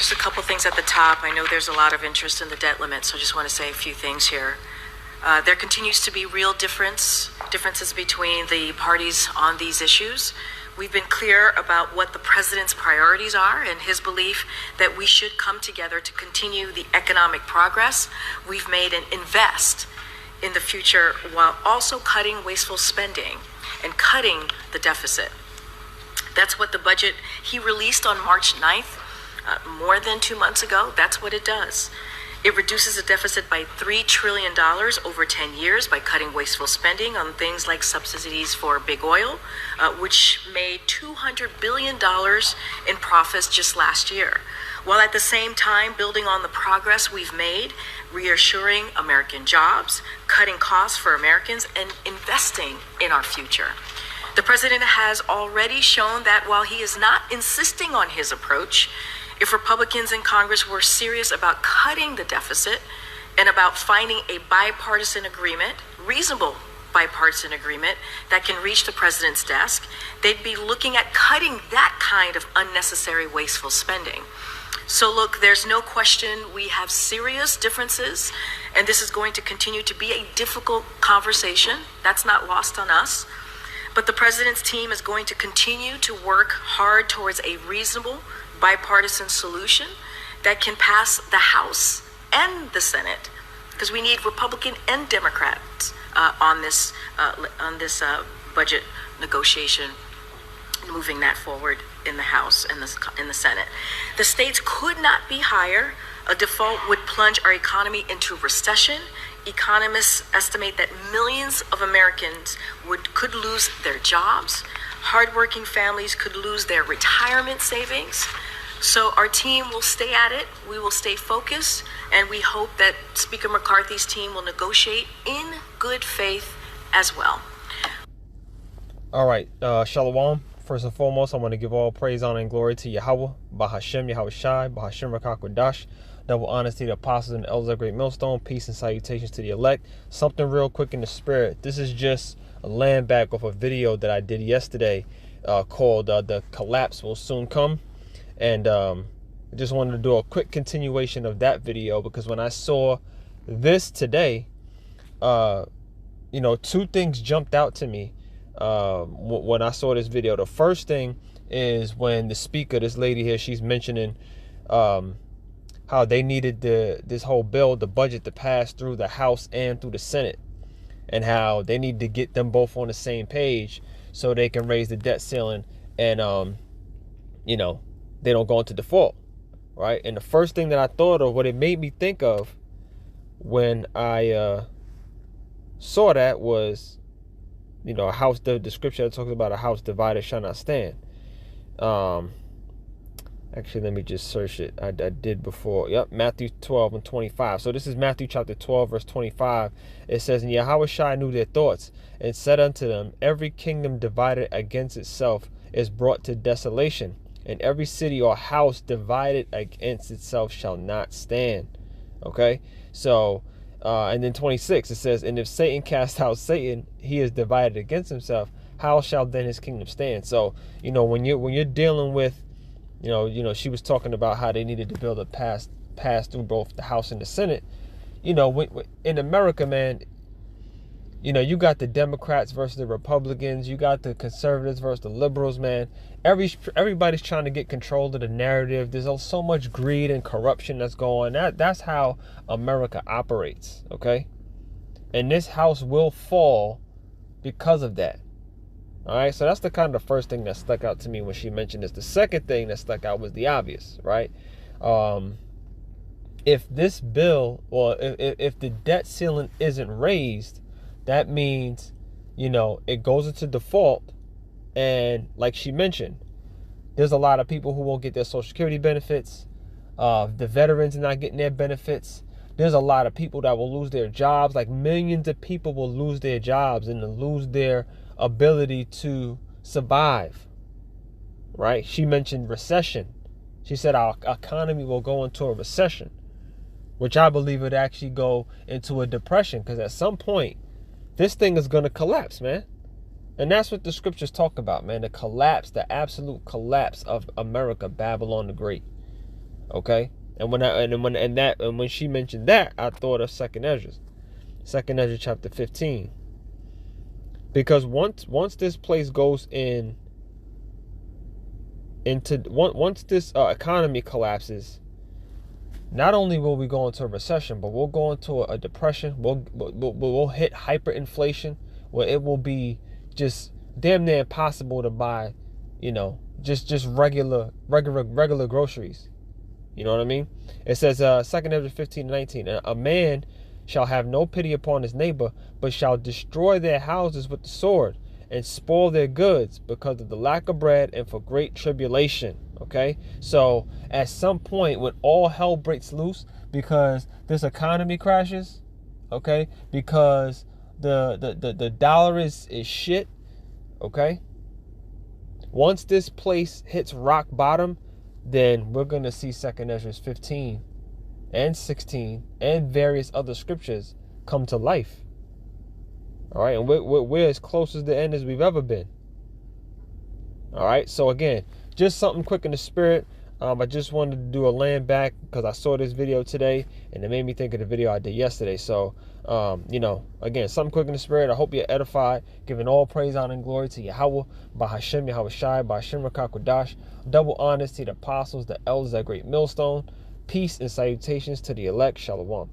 Just a couple things at the top. I know there's a lot of interest in the debt limit, so I just want to say a few things here. There continues to be real differences between the parties on these issues. We've been clear about what the president's priorities are and his belief that we should come together to continue the economic progress we've made and invest in the future while also cutting wasteful spending and cutting the deficit. That's what the budget he released on March 9th, more than 2 months ago, that's what it does. It reduces the deficit by $3 trillion over 10 years by cutting wasteful spending on things like subsidies for big oil, which made $200 billion in profits just last year, while at the same time building on the progress we've made, reassuring American jobs, cutting costs for Americans, and investing in our future. The president has already shown that while he is not insisting on his approach, if Republicans in Congress were serious about cutting the deficit and about finding a bipartisan agreement, reasonable bipartisan agreement that can reach the president's desk, they'd be looking at cutting that kind of unnecessary wasteful spending. So look, there's no question we have serious differences, and this is going to continue to be a difficult conversation. That's not lost on us. But the president's team is going to continue to work hard towards a reasonable bipartisan solution that can pass the House and the Senate, because we need Republican and Democrats on this budget negotiation, moving that forward in the House and in the Senate. The stakes could not be higher. A default would plunge our economy into recession. Economists estimate that millions of Americans could lose their jobs. Hardworking families could lose their retirement savings. So our team will stay at it. We will stay focused, and we hope that Speaker McCarthy's team will negotiate in good faith as well. All right, Shalom. First and foremost, I want to give all praise, honor, and glory to Yahawah, Bahashem, YAHAWASHI, Bahashem Rakakwadash. Double honors to the apostles and the elders of great Millstone. Peace and salutations to the elect. Something real quick in the spirit. This is just a land back of a video that I did yesterday called The Collapse Will Soon Come. And I just wanted to do a quick continuation of that video, because when I saw this today, two things jumped out to me when I saw this video. The first thing is when the speaker, this lady here, she's mentioning how they needed this whole bill, the budget, to pass through the House and through the Senate, and how they need to get them both on the same page so they can raise the debt ceiling and they don't go into default, right? And the first thing that I thought of, what it made me think of when I saw that was, a house, the scripture that talks about a house divided shall not stand. Actually, let me just search it. I did before. Yep, Matthew 12 and 25. So this is Matthew chapter 12, verse 25. It says, And YAHAWASHI knew their thoughts, and said unto them, Every kingdom divided against itself is brought to desolation, and every city or house divided against itself shall not stand. Okay? So, and then 26, it says, And if Satan cast out Satan, he is divided against himself. How shall then his kingdom stand? So, when you're dealing with, she was talking about how they needed to build a pass through both the House and the Senate. In America, man, you got the Democrats versus the Republicans. You got the conservatives versus the liberals, man. Everybody's trying to get control of the narrative. There's so much greed and corruption that's going on. That's how America operates, okay? And this house will fall because of that. All right, so that's the kind of the first thing that stuck out to me when she mentioned this. The second thing that stuck out was the obvious, right? If this bill, or if the debt ceiling isn't raised, that means, it goes into default. And like she mentioned, there's a lot of people who won't get their Social Security benefits. The veterans are not getting their benefits. There's a lot of people that will lose their jobs. Like millions of people will lose their jobs and lose their ability to survive, right? She mentioned recession. She said our economy will go into a recession, which I believe would actually go into a depression, because at some point this thing is going to collapse, man. And that's what the scriptures talk about, man. The collapse, the absolute collapse of America, Babylon the Great. Okay, and when she mentioned that, I thought of Second Ezra chapter 15, because once this place goes once this economy collapses, not only will we go into a recession, but we'll go into a depression. We'll hit hyperinflation, where it will be just damn near impossible to buy, just regular groceries. You know what I mean? It says, 2 Ezra 15:19, a man shall have no pity upon his neighbor, but shall destroy their houses with the sword, and spoil their goods because of the lack of bread and for great tribulation. Okay? So at some point, when all hell breaks loose, because this economy crashes, okay, because the dollar is shit, okay, once this place hits rock bottom, then we're going to see 2 Ezra 15 and 16 and various other scriptures come to life. All right, and we're as close as the end as we've ever been. All right, so again, just something quick in the spirit. I just wanted to do a land back because I saw this video today and it made me think of the video I did yesterday. So, again, something quick in the spirit. I hope you're edified, giving all praise, honor, and glory to Yahawah, by Hashem, YAHAWASHI, by Hashem, Rakakwadash. Double honors to the apostles, the elders, that great Millstone. Peace and salutations to the elect. Shalom.